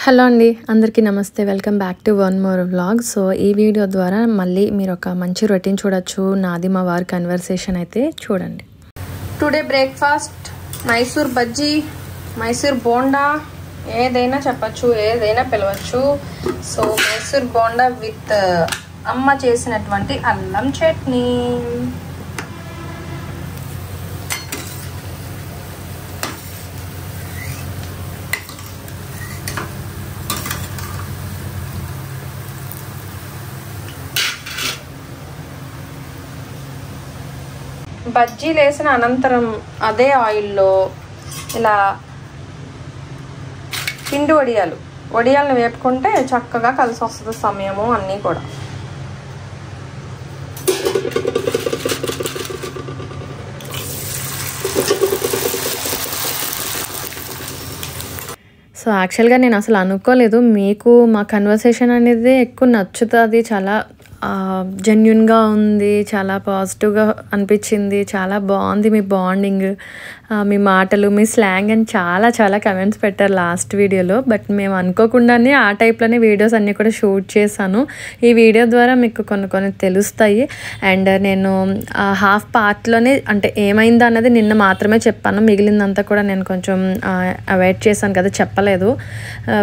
Hello అండి, అందరికీ నమస్తే. Welcome back to one more vlog. So ఈ వీడియో ద్వారా మళ్ళీ మీరు ఒక మంచి రొటీన్ చూడొచ్చు. నాది మా వారి కన్వర్సేషన్ అయితే చూడండి. టుడే బ్రేక్ఫాస్ట్ మైసూర్ బజ్జీ, మైసూర్ బోండా, ఏదైనా చెప్పచ్చు, ఏదైనా పిలవచ్చు. సో మైసూర్ బోండా విత్ అమ్మ చేసినటువంటి అల్లం చట్నీ. బజ్జీలు వేసిన అనంతరం అదే ఆయిల్లో ఇలా పిండి వడియాలను వేపుకుంటే చక్కగా కలిసి వస్తుంది సమయము అన్నీ కూడా. సో యాక్చువల్గా నేను అసలు అనుకోలేదు మీకు మా కన్వర్సేషన్ అనేది ఎక్కువ నచ్చుతుంది. చాలా జెన్యున్గా ఉంది, చాలా పాజిటివ్గా అనిపించింది, చాలా బాగుంది మీ బాండింగ్, మీ మాటలు, మీ స్లాంగ్ అని చాలా చాలా కమెంట్స్ పెట్టారు లాస్ట్ వీడియోలో. బట్ మేము అనుకోకుండానే ఆ టైప్లోనే వీడియోస్ అన్నీ కూడా షూట్ చేశాను. ఈ వీడియో ద్వారా మీకు కొన్ని తెలుస్తాయి. అండ్ నేను హాఫ్ పార్ట్లోనే అంటే ఏమైందో అన్నది నిన్న మాత్రమే చెప్పాను, మిగిలిందంతా కూడా నేను కొంచెం అవాయిడ్ చేశాను కదా, చెప్పలేదు.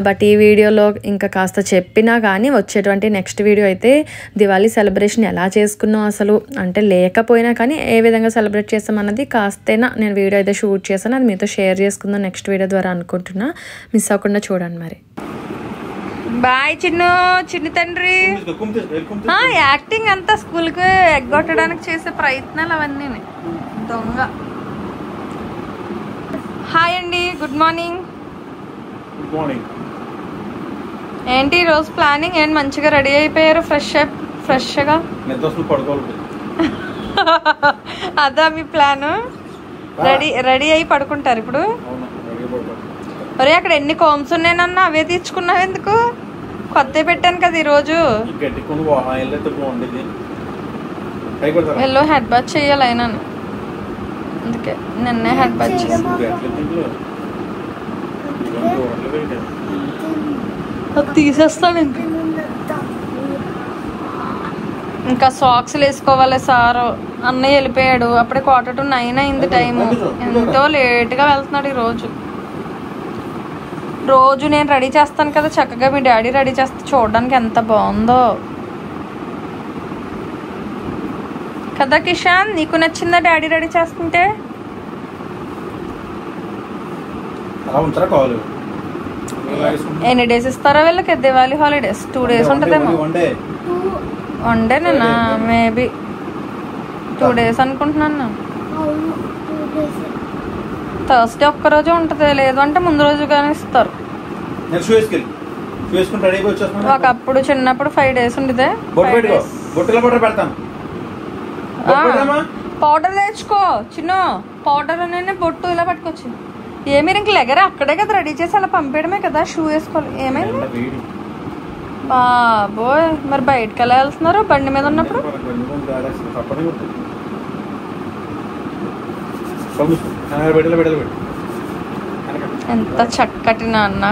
బట్ ఈ వీడియోలో ఇంకా కాస్త చెప్పినా కానీ వచ్చేటువంటి నెక్స్ట్ వీడియో అయితే దివాళీ సెలబ్రేషన్ ఎలా చేసుకున్నాం అసలు, అంటే లేకపోయినా కానీ ఏ విధంగా సెలబ్రేట్ చేస్తామన్నది కాస్తైనా నేను వీడియో అయితే షూట్ చేశాను. అది మీతో షేర్ చేసుకుందాం నెక్స్ట్ వీడియో ద్వారా అనుకుంటున్నా. మిస్ అవ్వకుండా చూడండి మరి. బాయ్ చిన్ని తండ్రి. యాక్టింగ్ అంతా స్కూల్కి ఎగ్గొట్టడానికి చేసే ప్రయత్నాలు అవన్నీ దొంగ. హాయ్ అండి, గుడ్ మార్నింగ్. ఏంటి ఈరోజు ప్లానింగ్? ఏంటి మంచిగా రెడీ అయిపోయారు, ఫ్రెష్గా? అదా మీ ప్లాన్? రెడీ అయి పడుకుంటారు ఇప్పుడు? ఒరే అక్కడ ఎన్ని కోమ్స్ ఉన్నాయనన్నా అవే తీర్చుకున్నావు ఎందుకు? కొత్త పెట్టాను కదా ఈరోజు. ఎల్లో హెడ్ బాత్ చెయ్యాలి అయినా, అందుకే నిన్నే హెడ్ బాత్ చేయాలి. తీసేస్తాను ఇంకా సాక్స్లు వేసుకోవాలి. సారు అన్నయ్య వెళ్ళిపోయాడు, అప్పుడే 8:45 అయింది టైము. ఎంతో లేట్గా వెళ్తున్నాడు ఈరోజు. రోజు నేను రెడీ చేస్తాను కదా చక్కగా, మీ డాడీ రెడీ చేస్తే చూడడానికి ఎంత బాగుందో కదా. కిషాన్, నీకు నచ్చిందా డాడీ రెడీ చేస్తుంటే? ఎన్ని డేస్ ఇస్తారా వీళ్ళకి దివాళీ హాలిడేస్? 2 days ఉంటుందేమో. వన్ డేనా? మేబీ 2 days అనుకుంటున్నాను. థర్స్డే ఒక్కరోజు ఉంటుంది, లేదు అంటే ముందు రోజు కానీ ఇస్తారు. ఒకప్పుడు చిన్నప్పుడు 5 days ఉండేదే. పౌడర్ తెచ్చుకో చిన్న, పౌడర్ అనే బొట్టు ఇలా పట్టుకొచ్చి. ఏమీ ఇంక లెగర అక్కడే కదా రెడీ చేసి అలా పంపేయడమే కదా. షూ వేసుకోవాలి. ఏమైంది బాబోయ్, మరి బయటకు ఎలా వెళ్తున్నారు బండి మీద ఉన్నప్పుడు? ఎంత చక్కటి నాన్న.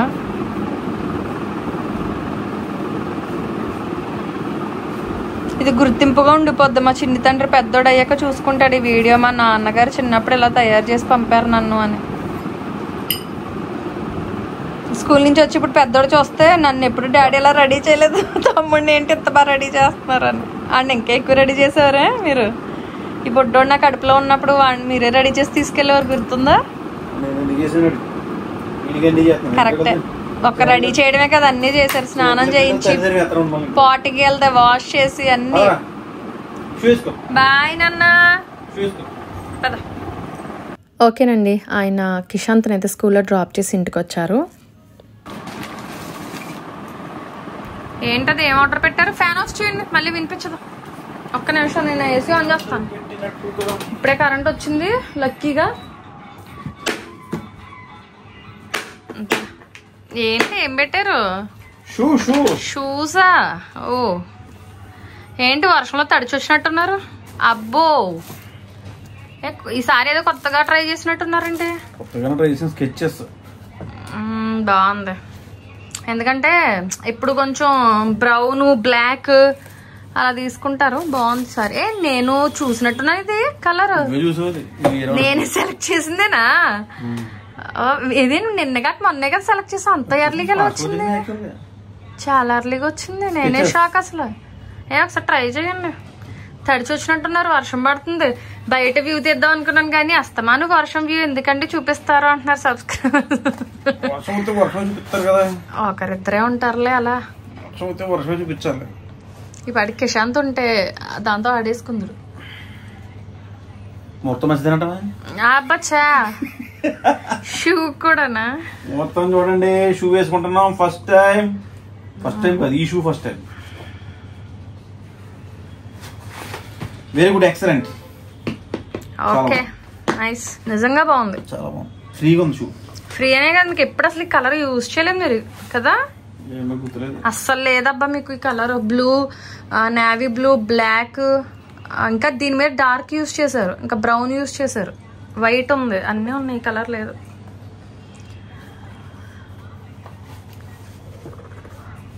ఇది గుర్తింపుగా ఉండిపోద్ది. మా చిన్ని తండ్రి పెద్దోడు అయ్యాక చూసుకుంటాడు ఈ వీడియో. మా నాన్నగారు చిన్నప్పుడు ఇలా తయారు చేసి పంపారు నన్ను అని. స్కూల్ నుంచి వచ్చి ఇప్పుడు పెద్దోడు చూస్తే నన్ను ఎప్పుడు డాడీ ఇలా రెడీ చేయలేదు, తమ్ముడిని ఏంటి ఇంత బాగా రెడీ చేస్తున్నారని. అండ్ ఇంకా ఎక్కువ రెడీ చేసేవారే మీరు. ఈ బొడ్డోడు నా కడుపులో ఉన్నప్పుడు మీరే రెడీ చేసి తీసుకెళ్ళేవారు, గుర్తుందా? కరెక్టే, ఒక్క రెడీ చేయడమే కదా అన్నీ చేశారు. స్నానం చేయించి పాటికి వెళ్తే వాష్ చేసి అన్ని. బాయ్ నాన్న. ఓకేనండి, ఆయన కిషాంత్ని అయితే స్కూల్లో డ్రాప్ చేసి ఇంటికి వచ్చారు. ఏంటది, ఏం ఆర్డర్ పెట్టారు? ఫ్యాన్ ఆఫ్ చేయండి, మళ్ళీ వినిపించదు. ఒక్క నిమిషం, నేను ఏసీ ఆన్ చేస్తాను. ఇప్పుడే కరెంట్ వచ్చింది లక్కీగా. ఏంటి, ఏం పెట్టారు? షూసా? ఓ ఏంటి వర్షంలో తడిచి వచ్చినట్టున్నారు. అబ్బో, ఈసారి ఏదో కొత్తగా ట్రై చేసినట్టున్నారంటే. బాగుంది. ఎందుకంటే ఇప్పుడు కొంచెం బ్రౌన్ బ్లాక్ అలా తీసుకుంటారు. బాగుంది సార్. నేను చూసినట్టున్నా ఇది కలర్ నేనే సెలెక్ట్ చేసిందేనా? ఇది నిన్నగా మొన్నే కదా సెలెక్ట్ చేసా. అంత ఎర్లీగా ఎలా వచ్చింది? చాలా ఎర్లీగా వచ్చింది. నేనే షాక్ అసలు. ఒకసారి ట్రై చేయండి. తడిచి వచ్చినట్టున్నారు, వర్షం పడుతుంది. బయట వ్యూ తీద్దాం అనుకున్నాను కానీ అస్తమాను వర్షం వ్యూ ఎందుకంటే చూపిస్తారు అంటున్నారు సబ్స్క్రైబర్. ఒకరిద్దరే ఉంటారులే అలా. ఈ పాటికి కిషాంత్ ఉంటే దాంతో ఆడేసుకుందరు. అబ్బచ్చా షూ కూడానా? మొత్తం చూడండి, షూ వేసుకుంటున్నాం ఫస్ట్ టైం కాదు, ఈ shoe first time. Very good, excellent. Okay, nice. నిజంగా బాగుంది, చాలా బాగుంది. ఫ్రీగా ఉంది షూ. ఫ్రీ అనే కదా, మీకు ఎప్పుడు అసలు ఈ కలర్ యూజ్ చేయలేదు మీరు కదా? అస్సలు లేదబ్బా మీకు ఈ colour. Blue, navy blue, black, ఇంకా దీని మీద డార్క్ యూజ్ చేశారు, ఇంకా బ్రౌన్ యూజ్ చేశారు, వైట్ ఉంది, అన్నీ ఉన్నాయి, కలర్ లేదు.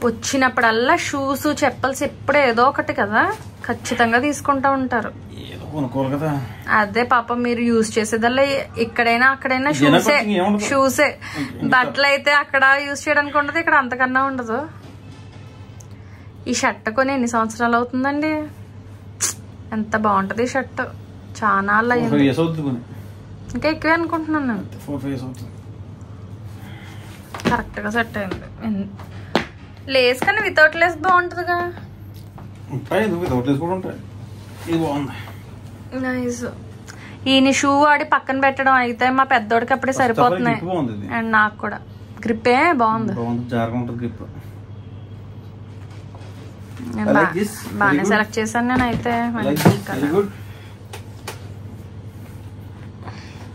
వచ్చినప్పుడల్లా షూస్ చెప్పల్స్ ఎప్పుడు ఏదో ఒకటి కదా ఖచ్చితంగా తీసుకుంటా ఉంటారు. అదే పాపం మీరు యూజ్ చేసేదల్లా ఇక్కడైనా అక్కడైనా షూసే. బట్టలు అయితే అక్కడ యూజ్ చేయడానికి ఉండదు, ఇక్కడ అంతకన్నా ఉండదు. ఈ షర్ట్ కొని ఎన్ని సంవత్సరాలు అవుతుందండి? ఎంత బాగుంటది ఈ షర్ట్, చాలా ఇంకా ఎక్కువే అనుకుంటున్నాను నేను. కరెక్ట్ గా సెట్ అయింది. లేస్ కానీ వితౌట్ లేస్ బాగుంటదిగా. నైస్. ఈయన షూ ఆడి పక్కన పెట్టడం అయితే మా పెద్దోడికి అప్పుడే సరిపోతున్నాయి. అండ్ నాకు కూడా గ్రిప్పే బాగుంది, బాగానే సెలెక్ట్ చేశాను నేనైతే.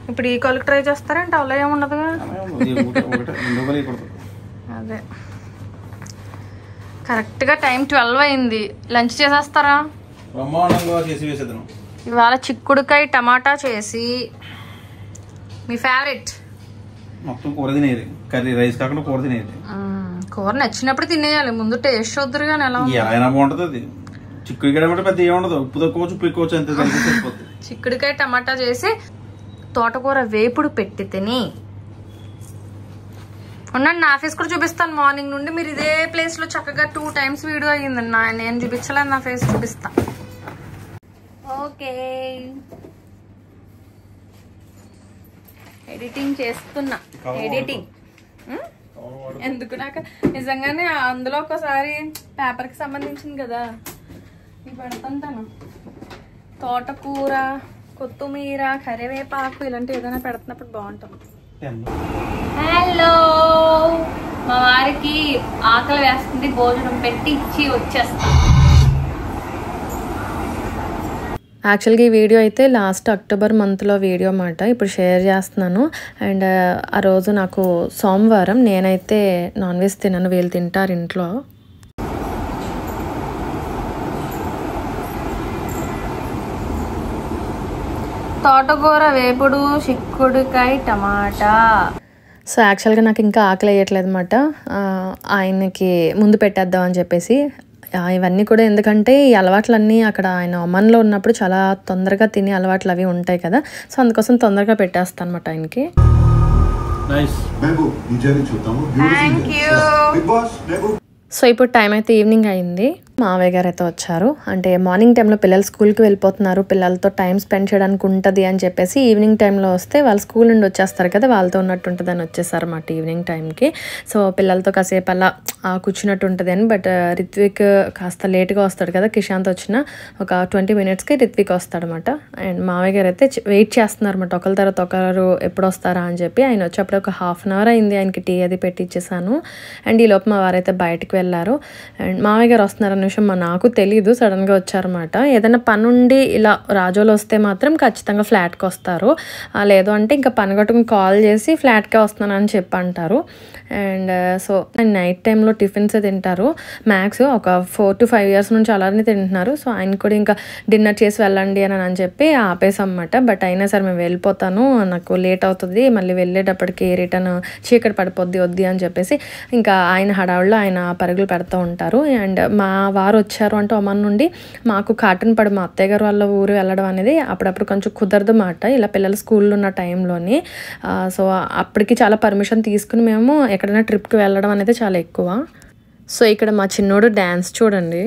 ఇప్పుడు ఈ కాలుకి ట్రై చేస్తారంటే అలా ఏముండదుగా. అదే కరెక్ట్ గా టైం 12 అయింది. లంచ్ చేసేస్తారా? ఇవాళ చిక్కుడుకాయ టమాటా చేసి, మీ ఫేవరెట్ కూర నచ్చినప్పుడు తినేయాలి, ముందు టేస్ట్ చూద్దరు కానీ ఎలా బాగుంటది. చిక్కుడుకాయ టమాటా చేసి తోటకూర వేపుడు పెట్టి తిని ఉండండి. నా ఫేస్ కూడా చూపిస్తాను. మార్నింగ్ నుండి మీరు ఇదే ప్లేస్ లో చక్కగా 2 times వీడియో అయ్యిందండి. నేను చూపించలేదు, నా ఫేస్ చూపిస్తా. ఓకే, ఎడిటింగ్ చేస్తున్నా. ఎడిటింగ్ ఎందుకు నాకు నిజంగానే అందులో ఒకసారి పేపర్ కి సంబంధించింది కదా ఇవి పెడుతుంటాను. తోటకూర, కొత్తిమీర, కరివేపాకు ఇలాంటివి ఏదైనా పెడుతున్నప్పుడు బాగుంటుంది. హలో, మా వారికి ఆకలి వేస్తుంది, భోజనం పెట్టి ఇచ్చి వచ్చేస్తా. యాక్చువల్గా ఈ వీడియో అయితే లాస్ట్ అక్టోబర్ మంత్లో వీడియో అన్నమాట, ఇప్పుడు షేర్ చేస్తున్నాను. అండ్ ఆ రోజు నాకు సోమవారం, నేనైతే నాన్ వెజ్ తినను, వీళ్ళు తింటారు ఇంట్లో. తోటకూర వేపుడు, చిక్కుడుకాయ టమాటా. సో యాక్చువల్గా నాకు ఇంకా ఆకలి వేయట్లేదు అనమాట. ఆయనకి ముందు పెట్టేద్దాం అని చెప్పేసి. ఇవన్నీ కూడా ఎందుకంటే ఈ అలవాట్లన్నీ అక్కడ ఆయన ఒమన్లో ఉన్నప్పుడు చాలా తొందరగా తినే అలవాట్లు అవి ఉంటాయి కదా, సో అందుకోసం తొందరగా పెట్టేస్తాను అనమాట ఆయనకి. సో ఇప్పుడు టైం అయితే ఈవినింగ్ అయింది. మావయ్య గారు అయితే వచ్చారు. అంటే మార్నింగ్ టైంలో పిల్లలు స్కూల్కి వెళ్ళిపోతున్నారు, పిల్లలతో టైం స్పెండ్ చేయడానికి ఉంటుంది అని చెప్పేసి ఈవినింగ్ టైంలో వస్తే వాళ్ళు స్కూల్ నుండి వచ్చేస్తారు కదా, వాళ్ళతో ఉన్నట్టు ఉంటుంది అని వచ్చేసారు అన్నమాట ఈవినింగ్ టైంకి. సో పిల్లలతో కాసేపు అలా కూర్చున్నట్టు ఉంటుంది అని. బట్ రిత్విక్ కాస్త లేట్గా వస్తాడు కదా, కిషాంత్ వచ్చిన ఒక 20 minutesకి రిత్విక్ వస్తాడనమాట. అండ్ మావయ్య గారు అయితే వెయిట్ చేస్తున్నారు అనమాట, ఒకరి తర్వాత ఒకరు ఎప్పుడు వస్తారా అని చెప్పి. ఆయన వచ్చేప్పుడు ఒక 1/2 hour అయింది, ఆయనకి టీ అది పెట్టి ఇచ్చేసాను. అండ్ ఈ లోపు మా వారైతే బయటకు వెళ్ళారు. అండ్ మావయ్య గారు వస్తున్నారని విషయం నాకు తెలీదు, సడన్గా వచ్చారన్నమాట. ఏదైనా పని ఉండి ఇలా రాజోలు వస్తే మాత్రం ఖచ్చితంగా ఫ్లాట్కి వస్తారు, లేదు అంటే ఇంకా పని కట్టుకుని కాల్ చేసి ఫ్లాట్కే వస్తున్నానని చెప్పి అంటారు. అండ్ సో నైట్ టైంలో టిఫిన్స్ తింటారు. మ్యాక్స్ ఒక 4 to 5 years నుంచి అలానే తింటున్నారు. సో ఆయన కూడా ఇంకా డిన్నర్ చేసి వెళ్ళండి అని చెప్పి ఆపేసన్నమాట. బట్ అయినా సరే మేము వెళ్ళిపోతాను, నాకు లేట్ అవుతుంది, మళ్ళీ వెళ్ళేటప్పటికి రిటర్న్ చీకటి పడిపోద్ది వద్ది అని చెప్పేసి ఇంకా ఆయన హడావుల్లో ఆయన పరుగులు పెడుతూ ఉంటారు. అండ్ మా వారు వచ్చారు అంటే ఒమన్ నుండి మాకు కాటన్ పడి మా అత్తయ్య గారు వాళ్ళ ఊరు వెళ్ళడం అనేది అప్పుడప్పుడు కొంచెం కుదరదు మాట, ఇలా పిల్లలు స్కూల్లో ఉన్న టైంలోని. సో అప్పటికి చాలా పర్మిషన్ తీసుకుని మేము ఎక్కడైనా ట్రిప్కి వెళ్ళడం అనేది చాలా ఎక్కువ. సో ఇక్కడ మా చిన్నోడు డ్యాన్స్ చూడండి.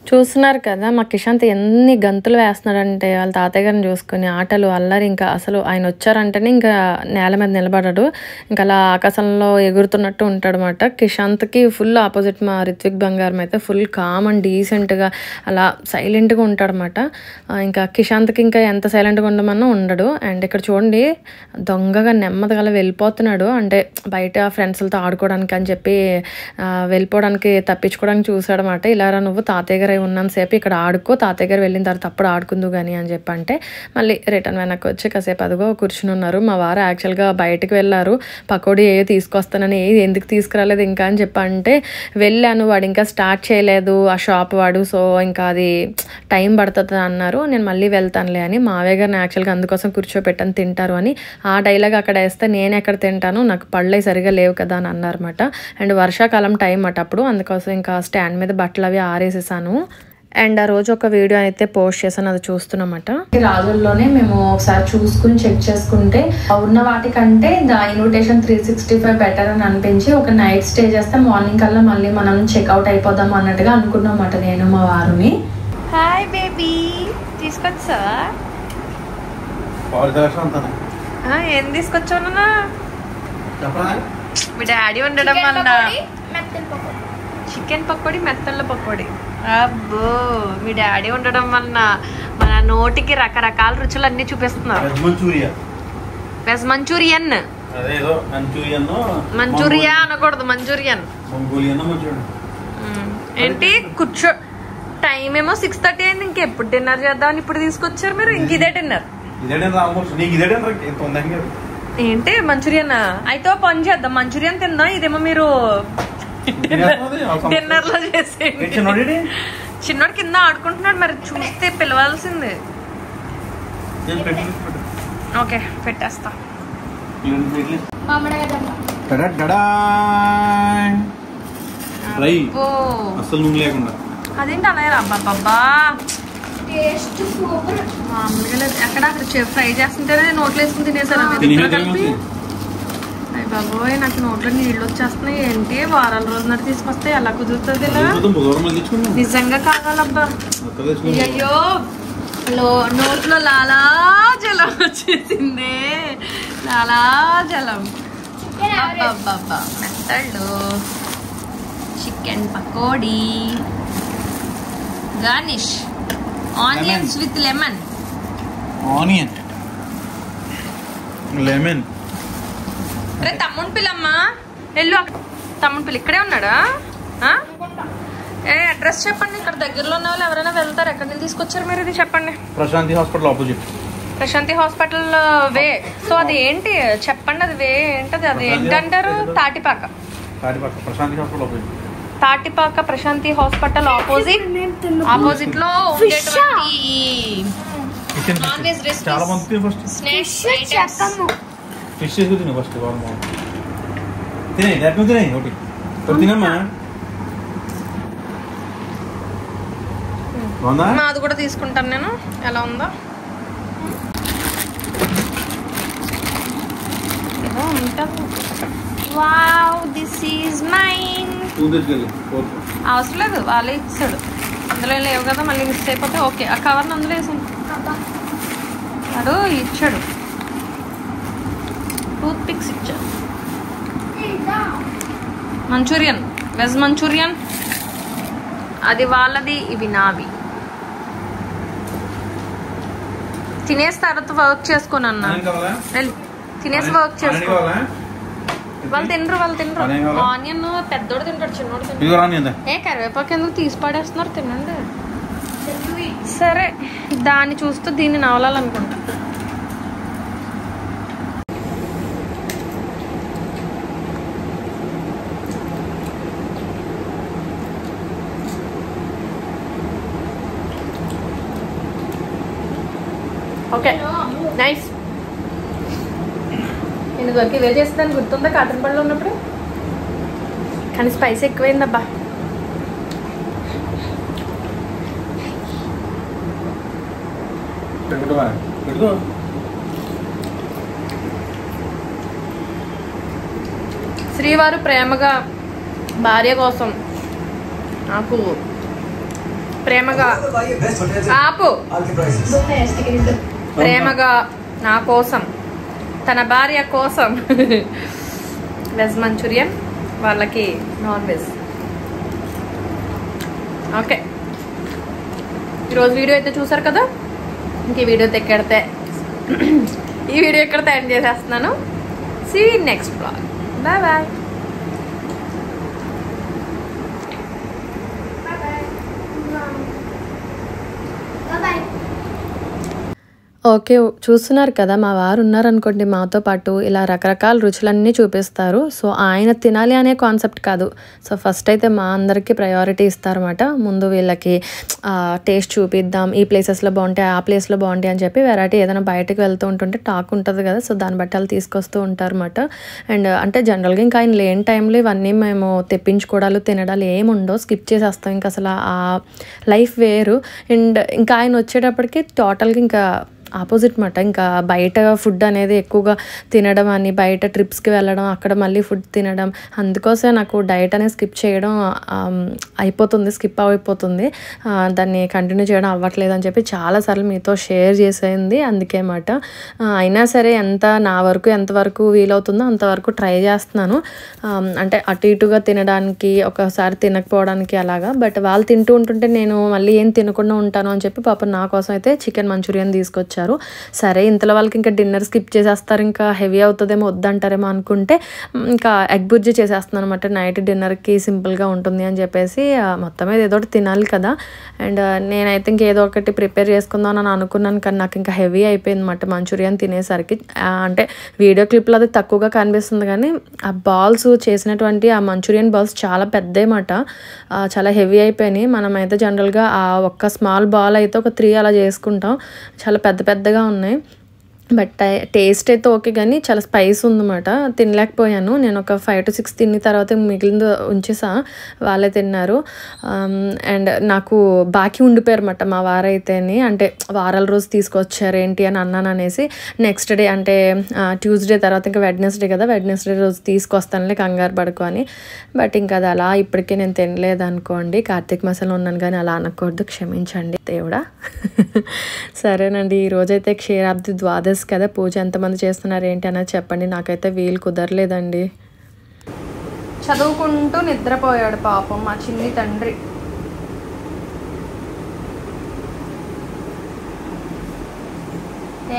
చూస్తున్నారు కదా మా కిషాంత్ ఎన్ని గంతులు వేస్తున్నాడంటే వాళ్ళ తాతయ్య గారిని చూసుకుని ఆటలు అల్లరి. ఇంకా అసలు ఆయన వచ్చారంటేనే ఇంకా నేల మీద నిలబడడు, ఇంకా అలా ఆకాశంలో ఎగురుతున్నట్టు ఉంటాడు అనమాట. కిషాంత్కి ఫుల్ ఆపోజిట్ మా రిత్విక్ బంగారం అయితే ఫుల్ కామ్ అండ్ డీసెంట్గా అలా సైలెంట్గా ఉంటాడనమాట. ఇంకా కిషాంత్కి ఇంకా ఎంత సైలెంట్గా ఉండమన్నా ఉండడు. అండ్ ఇక్కడ చూడండి దొంగగా నెమ్మదిగా అలా వెళ్ళిపోతున్నాడు, అంటే బయట ఫ్రెండ్స్లతో ఆడుకోవడానికి అని చెప్పి వెళ్ళిపోవడానికి తప్పించుకోవడానికి చూసాడనమాట. ఇలారా నువ్వు తాతయ్య గారు ఉన్నంతసేపు ఇక్కడ ఆడుకో, తాతయ్య గారు వెళ్ళిన తర్వాత అప్పుడు ఆడుకుందు కానీ అని చెప్పి అంటే మళ్ళీ రిటర్న్ వెనక్కి వచ్చి కాసేపు అదిగో కూర్చుని ఉన్నారు. మా వారు యాక్చువల్గా బయటకు వెళ్ళారు, పకోడీ ఏదో తీసుకొస్తానని, ఎందుకు తీసుకురాలేదు ఇంకా అని చెప్పి అంటే వెళ్ళాను, వాడు ఇంకా స్టార్ట్ చేయలేదు ఆ షాప్ వాడు, సో ఇంకా అది టైం పడుతుంది అన్నారు. నేను మళ్ళీ వెళ్తానులే అని మావయ్య గారిని యాక్చువల్గా అందుకోసం కూర్చోపెట్టాను తింటారు అని. ఆ డైలాగ్ అక్కడ వేస్తే నేను ఎక్కడ తింటాను, నాకు పళ్ళే సరిగా లేవు కదా అని అన్నారన్నమాట. అండ్ వర్షాకాలం టైం అటప్పుడు, అందుకోసం ఇంకా స్టాండ్ మీద బట్టలు అవి ఆరేసేసాను. అండ్ ఆ రోజు ఒక వీడియో అయితే పోస్ట్ చేశాను, అది చూస్తున్నామట. రాజుల్లోనే మేము ఒకసారి చూసుకుని చెక్ చేసుకుంటే ఉన్న వాటికంటే ద ఇన్విటేషన్ 365 బెటర్ అని అనిపించి ఒక నైట్ స్టే చేస్తే మార్నింగ్ కల్లా మళ్ళీ మనం చెక్అవుట్ అయిపోదాం అన్నట్టుగా అనుకున్నామట నేను మా వారుని. హాయ్ బేబీ, తీసుకొచ్చా? ఏం తీసుకొచ్చావు? మీ డాడీ ఉండడం వల్ల చికెన్ పకోడీ, మెత్తళ్ళ పకోడీ. అబ్బో, మీ డాడీ ఉండడం వలన మన నోటికి రకరకాల రుచులు అన్ని చూపిస్తున్నారు. వెజ్ మంచూరియన్, మంచూరియా అనకూడదు, మంచూరియన్. ఏంటి కూర్చో, టైం ఏమో 6:30 అయింది, ఇంకెప్పుడు డిన్నర్ చేద్దామని ఇప్పుడు తీసుకొచ్చారు మీరు? ఇంక ఇదే డిన్నర్ ఏంటి? మంచూరియన్ అయితే పని చేద్దాం, మంచూరియన్ తిందాం. ఇదేమో మీరు డిన్నర్ లో చేసేయండి. చిన్నోడు కింద ఆడుకుంటున్నాడు, మరి చూస్తే పిలవాల్సింది. ఓకే పెట్టేస్తా. అదేంటి అలా అబ్బాబ్బా మామూలుగా లేదు. ఎక్కడ అక్కడ ఫ్రై చేస్తుంటేనే నోట్లో వేసుకుని తినేసాను కలిపి. అయ్య బాబోయ్, నాకు నోట్లో నీళ్ళు వచ్చేస్తున్నాయి. ఏంటి వారాల రోజున్నర తీసుకొస్తే ఎలా కుదురుతుంది? ఇలా నిజంగా కావాలబ్బా. అయ్యో నోట్లో లాలాజలం వచ్చేసింది, లాలాజలం. అబ్బబ్బబ్బా, మెత్తళ్ళు, chicken pakodi, garnish, onions with lemon. Onion lemon. రే తమ్ముడు పిల్లమ్మా, వెళ్ళు. తమ్ముడు పిల్ల ఇక్కడే ఉన్నాడా? ఏ అడ్రస్ చెప్పండి, ఇక్కడ దగ్గరలో ఉన్న వాళ్ళు ఎవరైనా వెళ్తారు. ఎక్కడి నుంచి తీసుకొచ్చారు మీరు? ఇది చెప్పండి. Prashanti hospital opposite. Prashanti hospital way. So అది ఏంటి చెప్పండి, అది వే ఏంటది? అది ఏంటంటారు? Tatipaka. Prashanti hospital opposite. Tatipaka Prashanti hospital opposite లో non veg snacks items. Fish తిను ఫస్ట్, తినే తినే ఒకటి తినమ్మా. అది కూడా తీసుకుంటాను నేను. ఎలా ఉందో ఏదో ఉంటుంది. Wow, this is mine. అవసరం లేదు, వాళ్ళే ఇచ్చాడు. అందులో లేవు కదా, మళ్ళీ మిస్ అయిపోతే. ఓకే, ఆ కవర్ని అందులో వేసాను. వాడు ఇచ్చాడు, టూత్ పిక్స్ ఇచ్చాడు. మంచూరియన్, వెజ్ మంచూరియన్, అది వాళ్ళది, ఇవి నావి. తినేసి తర్వాత వర్క్ చేసుకోను అన్న. వెళ్ళి తినేసి వర్క్ చేసుకో. వాళ్ళు తినరు. ఆనియన్ పెద్దోడు తింటాడు, చిన్నోడు తింటాడు. కరివేపాకు ఎందుకు తీసి పడేస్తున్నారు, తినండి. సరే, దాన్ని చూస్తూ దీన్ని నవలాలనుకుంటా. Okay, nice. నేను ఇదివరకు ఇవే చేస్తాను, గుర్తుందా కాటన్ పళ్ళు ఉన్నప్పుడు? కానీ స్పైస్ ఎక్కువైందబ్బా. శ్రీవారు ప్రేమగా భార్య కోసం నాకు ప్రేమగా ప్రేమగా నా కోసం తన భార్య కోసం వెజ్ మంచూరియన్, వాళ్ళకి నాన్ వెజ్. ఓకే, ఈరోజు వీడియో అయితే చూసారు కదా. ఇంక ఈ వీడియో ఎక్కడితే ఎండ్ చేసేస్తున్నాను. See you next blog. Bye bye. Okay, చూస్తున్నారు కదా, మా వారు ఉన్నారనుకోండి మాతో పాటు ఇలా రకరకాల రుచులన్నీ చూపిస్తారు. సో ఆయన తినాలి అనే కాన్సెప్ట్ కాదు. సో ఫస్ట్ అయితే మా అందరికీ ప్రయారిటీ ఇస్తారన్నమాట. ముందు వీళ్ళకి టేస్ట్ చూపిద్దాం, ఈ ప్లేసెస్లో బాగుంటాయి, ఆ ప్లేస్లో బాగుంటాయి అని చెప్పి వెరైటీ ఏదైనా బయటకు వెళ్తూ ఉంటుంటే టాక్ ఉంటుంది కదా, సో దాన్ని బట్టి వాళ్ళు తీసుకొస్తూ ఉంటారన్నమాట. అండ్ అంటే జనరల్గా ఇంకా ఆయన లేని టైంలో ఇవన్నీ మేము తెప్పించుకోవడాలు తినడాలు ఏమి ఉండవు, స్కిప్ చేసేస్తాం. ఇంకా అసలు ఆ లైఫ్ వేరు. అండ్ ఇంకా ఆయన వచ్చేటప్పటికి టోటల్గా ఇంకా ఆపోజిట్ మాట. ఇంకా బయట ఫుడ్ అనేది ఎక్కువగా తినడం అని, బయట ట్రిప్స్కి వెళ్ళడం, అక్కడ మళ్ళీ ఫుడ్ తినడం, అందుకోసమే నాకు డైట్ అనేది స్కిప్ చేయడం స్కిప్ అయిపోతుంది. దాన్ని కంటిన్యూ చేయడం అవ్వట్లేదు అని చెప్పి చాలాసార్లు మీతో షేర్ చేసేది అందుకే మాట. అయినా సరే ఎంతవరకు వీలవుతుందో అంతవరకు ట్రై చేస్తున్నాను. అంటే అటు ఇటుగా తినడానికి, ఒకసారి తినకపోవడానికి అలాగా. బట్ వాళ్ళు తింటూ ఉంటుంటే నేను మళ్ళీ ఏం తినకుండా ఉంటాను అని చెప్పి పాపం నా కోసం అయితే చికెన్ మంచూరియన్ తీసుకొచ్చారు. సరే, ఇంతలో వాళ్ళకి ఇంకా డిన్నర్ స్కిప్ చేసేస్తారు, ఇంకా హెవీ అవుతుందేమో వద్దంటారేమో అనుకుంటే ఇంకా ఎగ్ బుర్జీ చేసేస్తున్నాను అనమాట. నైట్ డిన్నర్కి సింపుల్గా ఉంటుంది అని చెప్పేసి మొత్తం మీద ఏదో ఒకటి తినాలి కదా. అండ్ నేనైతే ఇంకేదో ఒకటి ప్రిపేర్ చేసుకుందాం అని అనుకున్నాను, కానీ నాకు ఇంకా హెవీ అయిపోయింది అనమాట మంచూరియన్ తినేసరికి. అంటే వీడియో క్లిప్లో అది తక్కువగా కనిపిస్తుంది, కానీ ఆ బాల్స్ చేసినటువంటి ఆ మంచూరియన్ బాల్స్ చాలా పెద్దమాట, చాలా హెవీ అయిపోయినాయి. మనమైతే జనరల్గా ఆ ఒక్క స్మాల్ బాల్ అయితే ఒక 3 అలా చేసుకుంటాం, చాలా పెద్దగా ఉన్నాయి. బట్ టేస్ట్ అయితే ఓకే, కానీ చాలా స్పైస్ ఉందన్నమాట, తినలేకపోయాను. నేను ఒక 5 to 6 తిన్న తర్వాత మిగిలింది ఉంచేసా, వాళ్ళే తిన్నారు. అండ్ నాకు బాకీ ఉండిపోయారు అన్నమాట మా వారైతేని. అంటే వారాల రోజు తీసుకొచ్చారు ఏంటి అని అన్నాను అనేసి, నెక్స్ట్ డే అంటే ట్యూస్డే తర్వాత ఇంకా వెడ్నెస్డే కదా, వెడ్నెస్డే రోజు తీసుకొస్తానులే కంగారు పడుకో అని. బట్ ఇంకా అది అలా ఇప్పటికే నేను తినలేదు అనుకోండి. కార్తీక మాసంలో ఉన్నాను కానీ అలా అనకూడదు, క్షమించండి దేవుడా. సరేనండి, ఈరోజైతే క్షీరాబ్ది ద్వాదశి కదా, పూజ ఎంతమంది చేస్తున్నారు ఏంటి అనేది చెప్పండి. నాకైతే వీలు కుదరలేదండి. చదువుకుంటూ నిద్రపోయాడు పాపం మా చిన్ని తండ్రి.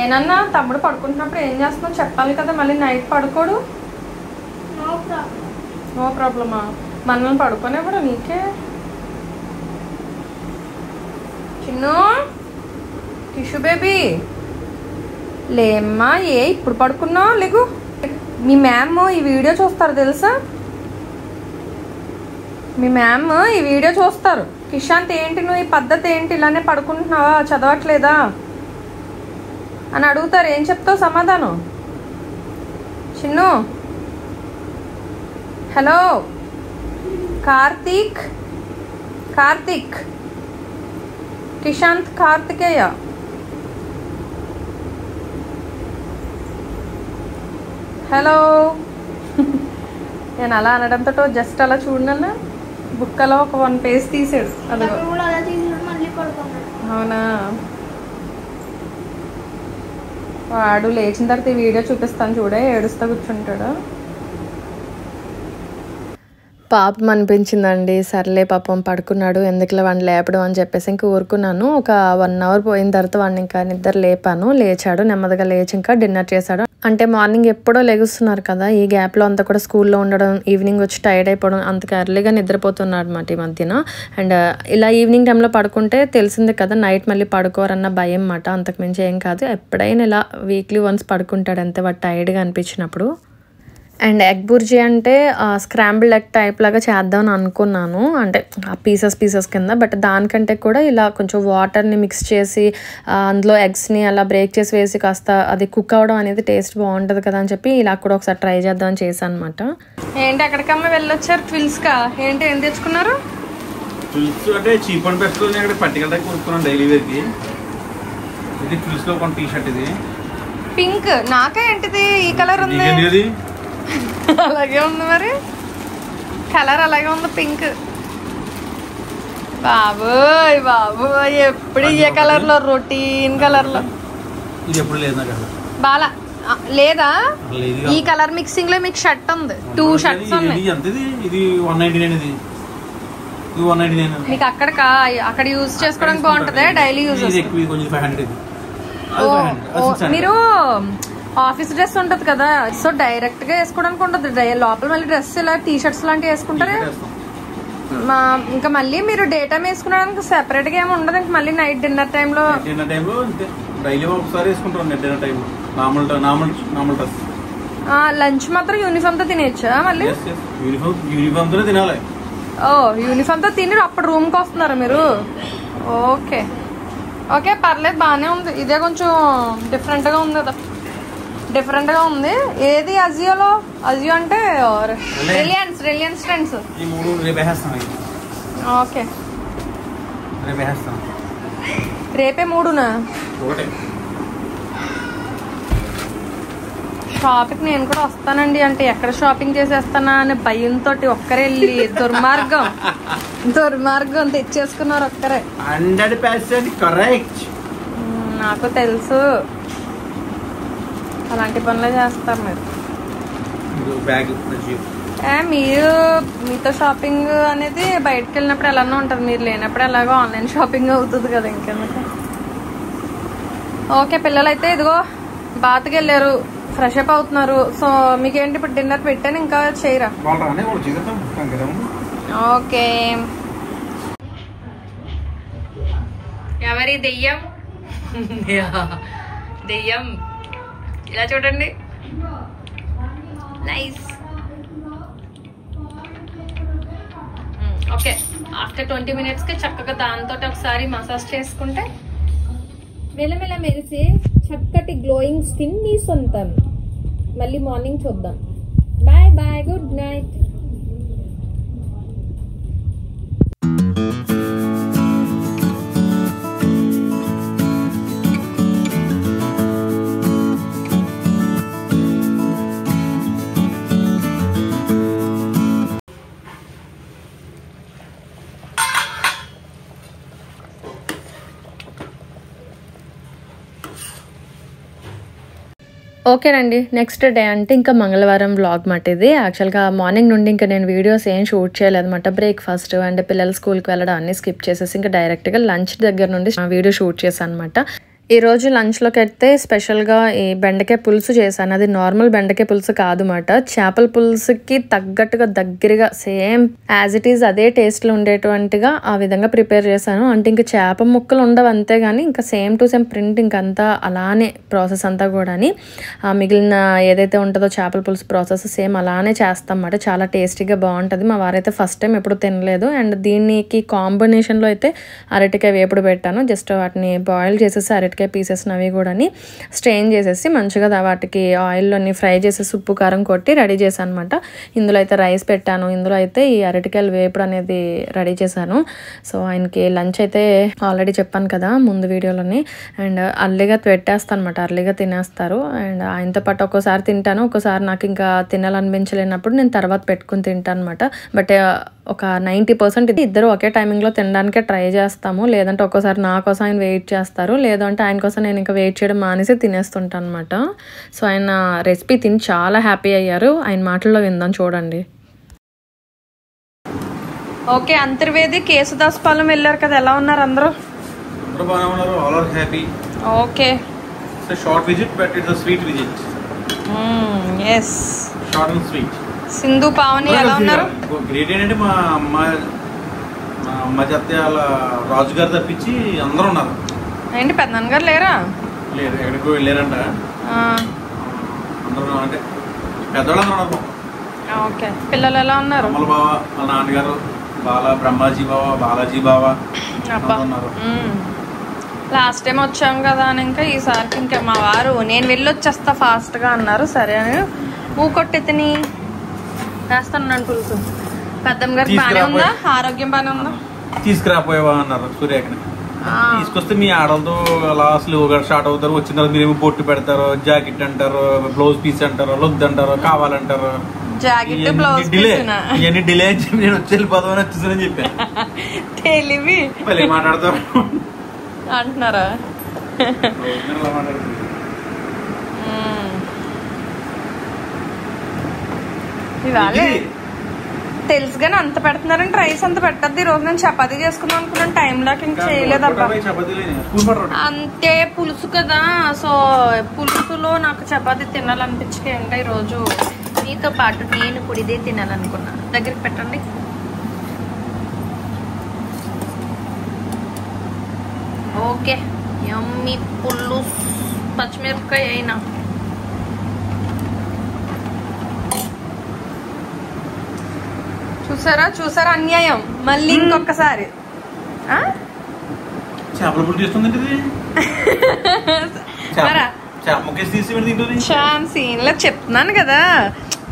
ఏనన్నా తమ్ముడు పడుకుంటున్నప్పుడు ఏం చేస్తున్నావు చెప్పాలి కదా, మళ్ళీ నైట్ పడుకోడు. నో ప్రాబ్లమా, మనల్ని పడుకోనివ్వడు నీకే. చిన్ను టిష్యూ బేబీ లేమ్మా, ఇప్పుడు పడుకున్నావు, లేకు. మీ మ్యామ్ ఈ వీడియో చూస్తారు తెలుసా, మీ మ్యామ్ ఈ వీడియో చూస్తారు. కిషాంత్ ఏంటి నువ్వు ఈ పద్ధతి ఏంటి, ఇలానే పడుకుంటున్నావా, చదవట్లేదా అని అడుగుతారు. ఏం చెప్తావు సమాధానం? Chinnu, hello Karthik Kishanth Karthikeya, hello. నేను అలా అనడంతో జస్ట్ అలా చూడన్నా బుక్కలో ఒక 1 పేజ్ తీసాడు. అదిగో అవునా, వాడు లేచిన తర్వాత ఈ వీడియో చూపిస్తాను చూడే, ఏడుస్తా కూర్చుంటాడు. పాపం అనిపించిందండి. సర్లే పాపం పడుకున్నాడు, ఎందుకులే వాడిని లేపడం అని చెప్పేసి ఇంక ఊరుకున్నాను. ఒక 1 అవర్ పోయిన తర్వాత వాడిని ఇంకా నిద్ర లేపాను. లేచాడు, నెమ్మదిగా లేచి ఇంకా డిన్నర్ చేశాడు. అంటే మార్నింగ్ ఎప్పుడో లెగుస్తున్నారు కదా, ఈ గ్యాప్లో అంతా కూడా స్కూల్లో ఉండడం, ఈవినింగ్ వచ్చి టైర్డ్ అయిపోవడం, అంతగా ఎర్లీగా నిద్రపోతున్నాడు అనమాట ఈ మధ్యన. అండ్ ఇలా ఈవినింగ్ టైంలో పడుకుంటే తెలిసిందే కదా, నైట్ మళ్ళీ పడుకోరన్న భయం మాట, అంతకుమించి ఏం కాదు. ఎప్పుడైనా ఇలా వీక్లీ వన్స్ పడుకుంటాడు అంతే, వాడు టైర్డ్గా అనిపించినప్పుడు. అండ్ ఎగ్ బుర్జీ అంటే స్క్రాంబుల్డ్ ఎగ్ టైప్ లాగా చేద్దామని అనుకున్నాను, అంటే పీసెస్ కింద. బట్ దానికంటే కూడా ఇలా కొంచెం వాటర్ని మిక్స్ చేసి అందులో ఎగ్స్ని అలా బ్రేక్ చేసి వేసి కాస్త అది కుక్ అవ్వడం అనేది టేస్ట్ బాగుంటుంది కదా అని చెప్పి ఇలా కూడా ఒకసారి ట్రై చేద్దామని చేశాను అనమాట. ఏంటి ఎక్కడికమ్మా వెళ్ళొచ్చారు? ట్విల్స్కా? ఏంటి ఏం తెచ్చుకున్నారు? ట్విల్స్ అంటే చీప్ అండ్ బెస్ట్ ఇక్కడ పట్టుకెళ్ళడానికి కొనుక్కున్నాను డైలీ వేర్కి. ఇది ట్విల్స్లో కొన్ని టీ షర్ట్, ఇది పింక్. నాకే ఏంటిది ఈ కలర్ ఉంది? ఇది అలాగే ఉంది మరి, కలర్ అలాగే ఉంది, పింక్. బాబోయ్ బాబోయ్, ఎప్పుడు ఏ కలర్ లో, రొటీన్ కలర్ లో. ఇది ఎప్పుడు లేదు బాలా లేదా? ఈ కలర్ మిక్సింగ్ లో మీకు షర్ట్ ఉంది, 2 షర్ట్స్ ఉన్నాయి. ఇది 199, ఇది 199. మీకు అక్కడ యూజ్ చేసుకోవడానికి బాగుంటది, డైలీ యూజ్. మీరు ఆఫీస్ డ్రెస్ ఉంటది కదా, సో డైరెక్ట్ గా వేసుకోవడానికి ఉంటది, లోపల మళ్ళీ డ్రెస్ ఇలా టీ షర్ట్స్ లాంటివి వేసుకుంటారు. ఇంకా మళ్ళీ మీరు డే టైం వేసుకున్నాడానికి సెపరేట్ గా ఏమి ఉండదు, ఇంకా మళ్ళీ నైట్ డిన్నర్ టైంలో లంచ్ మాత్రం యూనిఫామ్ తో తినేయచ్చా? మళ్ళీ యూనిఫామ్ తో తిని అప్పుడు రూమ్ కి వస్తున్నారా మీరు? ఓకే ఓకే, పర్లేదు, బానే ఉంది. ఇదే కొంచెం డిఫరెంట్ గా ఉంది కదా, డిఫరెంట్ గా ఉంది. ఏది అజియోలో? అజియో అంటే రిలయన్స్ ట్రెండ్స్. ఓకే, రేపే 3నా? షాపింగ్ నేను కూడా వస్తానండి, అంటే ఎక్కడ షాపింగ్ చేసేస్తానా అని భయంతో ఒక్కరే వెళ్ళి దుర్మార్గం తెచ్చేసుకున్నారు ఒక్కరే. 100% కరెక్ట్. నాకు తెలుసు, అలాంటి పనులే చేస్తారు మీరు. మీతో షాపింగ్ అనేది బయటకు వెళ్ళినప్పుడు ఎలానో ఉంటుంది, మీరు లేనప్పుడు ఎలాగో ఆన్లైన్ షాపింగ్ అవుతుంది కదా, ఇంకెందుకు. ఓకే, పిల్లలు అయితే ఇదిగో బాత్కి వెళ్ళారు, ఫ్రెష్ అప్ అవుతున్నారు. సో మీకేంటి ఇప్పుడు డిన్నర్ పెట్టాను, ఇంకా చేయరా? ఓకే, ఎవరి దెయ్యం? దెయ్యం ఇలా చూడండి, నైస్. ఓకే, ఆఫ్టర్ 20 minutes కి చక్కగా దాంతో ఒకసారి మసాజ్ చేసుకుంటే మెల్లమెల్ల మెరిసే చక్కటి గ్లోయింగ్ స్కిన్ మీ సొంతం. మళ్ళీ మార్నింగ్ చూద్దాం. Bye bye, good night. ఓకేనండి, నెక్స్ట్ డే అంటే ఇంకా మంగళవారం వ్లాగ్ మాట ఇది. యాక్చువల్గా మార్నింగ్ నుండి ఇంకా నేను వీడియోస్ ఏం షూట్ చేయలేదన్నమాట. బ్రేక్ఫాస్ట్ అండ్ పిల్లలు స్కూల్కి వెళ్ళడం అన్నీ స్కిప్ చేసేసి ఇంకా డైరెక్ట్గా లంచ్ దగ్గర నుండి వీడియో షూట్ చేశాను అనమాట. ఈరోజు లంచ్లోకి అయితే స్పెషల్గా ఈ బెండకాయ పులుసు చేశాను. అది నార్మల్ బెండకాయ పులుసు కాదుమాట, చేపల పులుసుకి తగ్గట్టుగా దగ్గరగా సేమ్ యాజ్ ఇట్ ఈజ్ అదే టేస్ట్లో ఉండేటువంటిగా ఆ విధంగా ప్రిపేర్ చేశాను. అంటే ఇంకా చేప ముక్కలు ఉండవు అంతే, కానీ ఇంకా సేమ్ టు సేమ్ ప్రింట్ ఇంకంతా అలానే ప్రాసెస్ అంతా కూడా మిగిలిన ఏదైతే ఉంటుందో చేపల పులుసు ప్రాసెస్ సేమ్ అలానే చేస్తాం అన్నమాట. చాలా టేస్టీగా బాగుంటుంది. మా వారైతే ఫస్ట్ టైం ఎప్పుడు తినలేదు. అండ్ దీనికి కాంబినేషన్లో అయితే అరటికాయ వేపుడు పెట్టాను. జస్ట్ వాటిని బాయిల్ చేసేసి అరటికాయ పీసెస్ అవి కూడా స్ట్రెయిన్ చేసేసి మంచిగా వాటికి ఆయిల్లోని ఫ్రై చేసేసి ఉప్పు కారం కొట్టి రెడీ చేశాను అనమాట. ఇందులో అయితే రైస్ పెట్టాను, ఇందులో అయితే ఈ అరటికాయలు వేపుడు అనేది రెడీ చేశాను. సో ఆయనకి లంచ్ అయితే ఆల్రెడీ చెప్పాను కదా ముందు వీడియోలోని. అండ్ అర్లీగా పెట్టేస్తాను అనమాట, అర్లీగా తినేస్తారు. అండ్ ఆయనతో పాటు ఒక్కోసారి తింటాను, ఒక్కోసారి నాకు ఇంకా తినాలనిపించలేనప్పుడు నేను తర్వాత పెట్టుకుని తింటాను అనమాట. బట్ ఒక 90% ఇద్దరు ఒకే టైమింగ్లో తినడానికే ట్రై చేస్తాము. లేదంటే ఒక్కోసారి నా కోసం ఆయన వెయిట్ చేస్తారు, లేదంటే ఆయన కోసం నేను ఇంకా వెయిట్ చేయడం మానేసి తినేస్తుంటాను అనమాట. సో ఆయన రెసిపీ తిని చాలా హ్యాపీ అయ్యారు. ఆయన మాటల్లో విందాం, చూడండి. ఓకే, అంతర్వేది కేశదాస్పాలెం వెళ్ళారు కదా, ఎలా ఉన్నారు అందరూ? అందరూ బాగానే ఉన్నారు. All are happy. Okay, it's short visit but it's sweet visit. Yes, short and sweet. Sindhu Pavani ఎలా ఉన్నారు? గ్రేట్ ఏంటంటే మా అమ్మ చెత్త వాళ్ళ రాజు గారు తప్పించి అందరూ ఉన్నారు. ఏంటి పెద్దనాన్న గారు లేరా? లేదు, ఎక్కడికో వెళ్ళారంట. అందరూ అంటే పెద్దవాళ్ళు అందరూ ఉన్నారు. ఓకే, పిల్లలు ఎలా ఉన్నారు? అమ్మల బావ, మా నాన్నగారు, బ్రహ్మాజీ బావ, బాలాజీ బావ ఉన్నారు. లాస్ట్ టైం వచ్చాం కదా అని ఇంకా ఈసారికి ఇంకా మా వారు నేను వెళ్ళి వచ్చేస్తా ఫాస్ట్ గా అన్నారు. సరే అని ఊకొట్టెత్తిని వేస్తాను పులుసు. పెద్దమ్మ గారికి బానే ఉందా? ఆరోగ్యం బానే ఉందా? తీసుకురాపోయావా అన్నారు సూర్యకి. తీసుకొస్తే మీ ఆడలతో అలా స్లోగా స్టార్ట్ అవుతారు. వచ్చిన తర్వాత మీరేమో బొట్టు పెడతారు, జాకెట్ అంటారు, బ్లౌజ్ పీస్ అంటారు, లొద్దు అంటారు, కావాలంటారు. ఇవన్నీ డిలే అని చెప్పి నేను వచ్చి వెళ్ళిపోదామని వచ్చేసానని చెప్పాను. తెలివి మళ్ళీ మాట్లాడతారు అంటున్నారా? ఇవాళ తెలుసు కానీ అంత పెడుతున్నారని రైస్ అంత పెట్టద్దు. ఈ రోజు నేను చపాతీ చేసుకుందాం అనుకున్నాను, టైం లాగా ఇంకా చేయలేదబ్బా. అంతే పులుసు కదా, సో పులుసులో నాకు చపాతీ తినాలనిపించక ఇంకా ఈరోజు మీతో పాటు నేను కూడా ఇదే తినాలనుకున్నా. దగ్గరికి పెట్టండి. ఓకే, యమ్మీ పులుసు పచ్చిమిరపకాయ అయినా. చూసారా అన్యాయం. మళ్ళీ ఇంకొకసారి చేపల పులుసు చేస్తుందండి. సీన్లో చెప్తున్నాను కదా,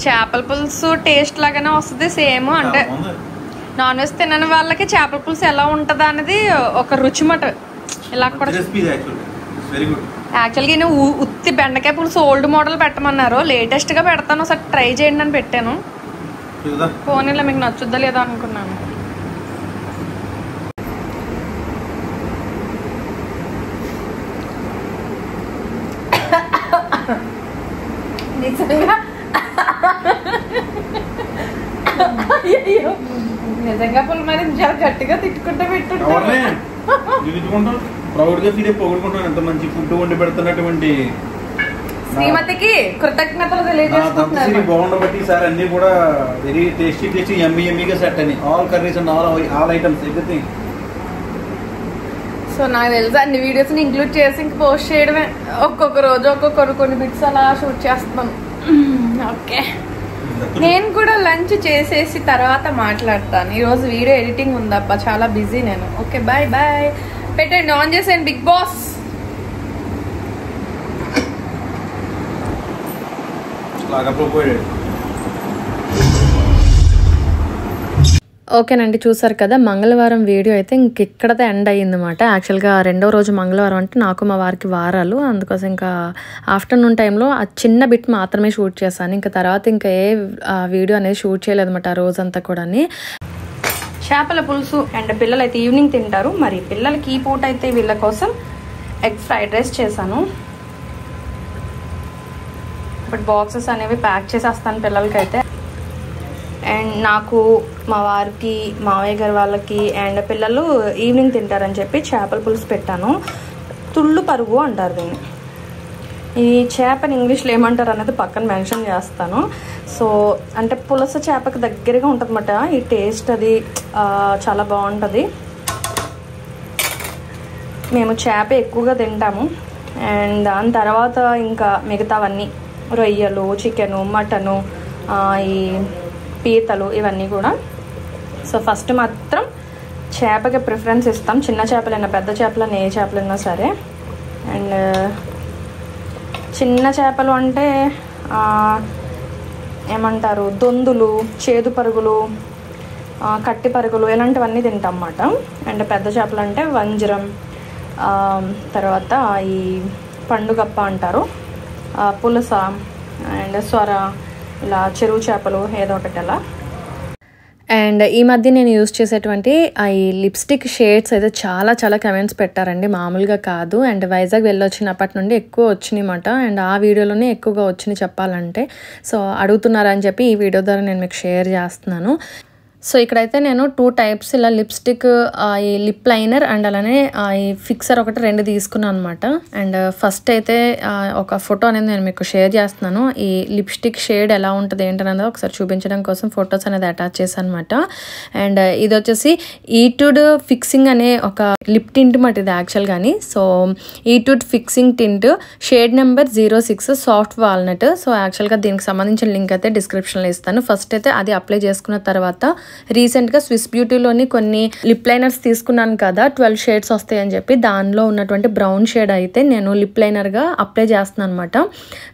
చేపల పులుసు టేస్ట్ లాగానే వస్తుంది సేమ్. అంటే నాన్ వెజ్ తినని వాళ్ళకి చేపల పులుసు ఎలా ఉంటది అనేది ఒక రుచి మాట. ఇలా కూడా యాక్చువల్గా నేను ఉత్తి బెండకాయ పులుసు ఓల్డ్ మోడల్ పెట్టమన్నారు, లేటెస్ట్ గా పెడతాను, ఒకసారి ట్రై చేయండి అని పెట్టాను. ఫోన్లో మీకు నచ్చుద్దా లేదా అనుకున్నాను. నిజంగా పుల్ మరి చాలా గట్టిగా తిట్టుకుంటూ పెట్టుకుంటాను. ప్రౌడ్ గా ఫీల్ పొగుడుకుంటాను. ఎంత మంచి ఫుడ్ వండి పెడుతున్నటువంటి శ్రీమతికి కృతజ్ఞతలు తెలియజేస్తున్నాను. బాగుండబట్టి ఈసారి అన్ని కూడా వెరీ టేస్టీ యమ్మీగా సెట్ అని all curries and all items everything. So నాకు తెలుసు అన్ని వీడియోస్ ని ఇంక్లూడ్ చేసి ఇంక పోస్ట్ చేయడమే. ఒక్కొక్క రోజు ఒక్కొక్కరు కొన్ని బిట్స్ అలా షూట్ చేస్తాను. ఓకే, నేను కూడా లంచ్ చేసేసి తర్వాత మాట్లాడతాను. ఈరోజు వీడియో ఎడిటింగ్ ఉందబ్బా, చాలా బిజీ నేను. Okay, bye bye. పెట్టండి, ఆన్ చేసేయండి బిగ్ బాస్. ఓకేనండి, చూసారు కదా మంగళవారం వీడియో అయితే ఇంకెక్కడతో ఎండ్ అయ్యిందన్నమాట. యాక్చువల్గా రెండో రోజు మంగళవారం అంటే నాకు మా వారికి వారాలు, అందుకోసం ఇంకా ఆఫ్టర్నూన్ టైంలో ఆ చిన్న బిట్ మాత్రమే షూట్ చేశాను. ఇంకా తర్వాత ఇంకా ఏ వీడియో అనేది షూట్ చేయలేదన్నమాట ఆ రోజంతా కూడా. చేపల పులుసు అండ్ పిల్లలు అయితే ఈవినింగ్ తింటారు. మరి పిల్లలకి ఈ పూట అయితే వీళ్ళ కోసం ఎగ్ ఫ్రైడ్ రైస్ చేశాను. బట్ బాక్సెస్ అనేవి ప్యాక్ చేసేస్తాను పిల్లలకైతే. అండ్ నాకు, మా వారికి, మావయ్య గారి వాళ్ళకి అండ్ పిల్లలు ఈవినింగ్ తింటారని చెప్పి చేపల పులుసు పెట్టాను. తుళ్ళు పరుగు అంటారు దీన్ని. ఈ చేపని ఇంగ్లీష్లో ఏమంటారు అనేది పక్కన మెన్షన్ చేస్తాను. సో అంటే పులస చేపకి దగ్గరగా ఉంటుంది అన్నమాట ఈ టేస్ట్. అది చాలా బాగుంటుంది. మేము చేప ఎక్కువగా తింటాము. అండ్ దాని తర్వాత ఇంకా మిగతావన్నీ రొయ్యలు, చికెను, మటను, ఈ పీతలు ఇవన్నీ కూడా. సో ఫస్ట్ మాత్రం చేపకి ప్రిఫరెన్స్ ఇస్తాం. చిన్న చేపలైనా పెద్ద చేపలైనా ఏ చేపలైనా సరే. అండ్ చిన్న చేపలు అంటే ఏమంటారు, దొందులు, చేదు పరుగులు, కట్టి పరుగులు ఇలాంటివన్నీ తింటాం అన్నమాట. అండ్ పెద్ద చేపలు అంటే వంజరం, తర్వాత ఈ పండుగప్ప అంటారు, పులస అండ్ స్వర, ఇలా చెరువు చేపలు ఏదో ఒకటి అలా. అండ్ ఈ మధ్య నేను యూజ్ చేసేటువంటి ఈ లిప్స్టిక్ షేడ్స్ అయితే చాలా చాలా కమెంట్స్ పెట్టారండి, మామూలుగా కాదు. అండ్ వైజాగ్ వెళ్ళొచ్చినప్పటి నుండి ఎక్కువ వచ్చినాయి అన్నమాట. అండ్ ఆ వీడియోలోనే ఎక్కువగా వచ్చినాయి చెప్పాలంటే. సో అడుగుతున్నారని చెప్పి ఈ వీడియో ద్వారా నేను మీకు షేర్ చేస్తున్నాను. సో ఇక్కడైతే నేను 2 టైప్స్ ఇలా లిప్స్టిక్ ఈ లిప్ లైనర్ అండ్ అలానే ఈ ఫిక్సర్ ఒకటి 2 తీసుకున్నాను అనమాట. అండ్ ఫస్ట్ అయితే ఒక ఫోటో అనేది నేను మీకు షేర్ చేస్తున్నాను. ఈ లిప్స్టిక్ షేడ్ ఎలా ఉంటుంది ఏంటనేది ఒకసారి చూపించడం కోసం ఫొటోస్ అనేది అటాచ్ చేశాను అనమాట. అండ్ ఇది వచ్చేసి ఈటుడ్ ఫిక్సింగ్ అనే ఒక లిప్ టింట్ మాట ఇది యాక్చువల్ కానీ. So Etude fixing tint shade number 06 soft walnut. So యాక్చువల్గా దీనికి సంబంధించిన లింక్ అయితే డిస్క్రిప్షన్లో ఇస్తాను. ఫస్ట్ అయితే అది అప్లై చేసుకున్న తర్వాత రీసెంట్గా స్విస్ బ్యూటీలోని కొన్ని లిప్ లైనర్స్ తీసుకున్నాను కదా 12 షేడ్స్ వస్తాయి అని చెప్పి, దానిలో ఉన్నటువంటి బ్రౌన్ షేడ్ అయితే నేను లిప్ లైనర్గా అప్లై చేస్తున్నాను అనమాట.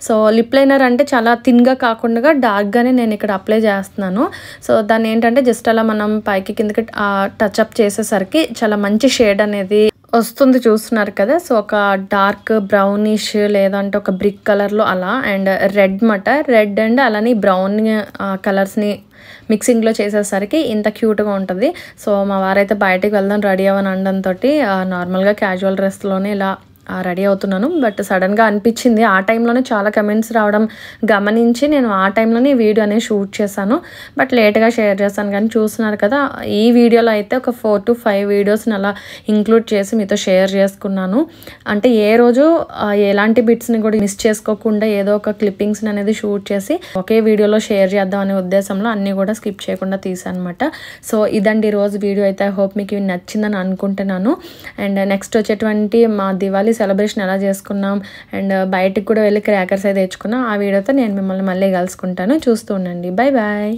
సో లిప్ లైనర్ అంటే చాలా థిన్గా కాకుండా డార్క్గానే నేను ఇక్కడ అప్లై చేస్తున్నాను. సో దాన్ని ఏంటంటే జస్ట్ అలా మనం పైకి కిందకి టచ్అప్ చేసేసరికి చాలా మంచి షేడ్ అనేది వస్తుంది, చూస్తున్నారు కదా. సో ఒక డార్క్ బ్రౌనిష్ లేదంటే ఒక బ్రిక్ కలర్లో అలా, అండ్ రెడ్ మాట రెడ్ అండ్ అలానే బ్రౌన్ కలర్స్ని మిక్సింగ్లో చేసేసరికి ఇంత క్యూట్గా ఉంటుంది. సో మా వారైతే బయటకు వెళ్దాం రెడీ అవ్వని అనడంతో నార్మల్గా క్యాజువల్ డ్రెస్లోనే ఇలా రెడీ అవుతున్నాను. బట్ సడన్గా అనిపించింది, ఆ టైంలోనే చాలా కమెంట్స్ రావడం గమనించి నేను ఆ టైంలోనే ఈ వీడియో అనేది షూట్ చేశాను. బట్ లేట్గా షేర్ చేశాను. కానీ చూస్తున్నారు కదా, ఈ వీడియోలో అయితే ఒక 4 to 5 వీడియోస్ని అలా ఇంక్లూడ్ చేసి మీతో షేర్ చేసుకున్నాను. అంటే ఏ రోజు ఎలాంటి బిట్స్ని కూడా మిస్ చేసుకోకుండా ఏదో ఒక క్లిప్పింగ్స్ని అనేది షూట్ చేసి ఒకే వీడియోలో షేర్ చేద్దాం అనే ఉద్దేశంలో అన్నీ కూడా స్కిప్ చేయకుండా తీసాను అనమాట. సో ఇదండి ఈరోజు వీడియో అయితే. ఐ హోప్ మీకు నచ్చిందని అనుకుంటున్నాను. అండ్ నెక్స్ట్ వచ్చేటువంటి మా దివాళీ సెలబ్రేషన్ ఎలా చేసుకున్నాం అండ్ బయటికి కూడా వెళ్ళి క్రాకర్స్ అయితే తెచ్చుకున్నాం, ఆ వీడియోతో నేను మిమ్మల్ని మళ్ళీ కలుసుకుంటాను. చూస్తూ ఉండండి. Bye bye.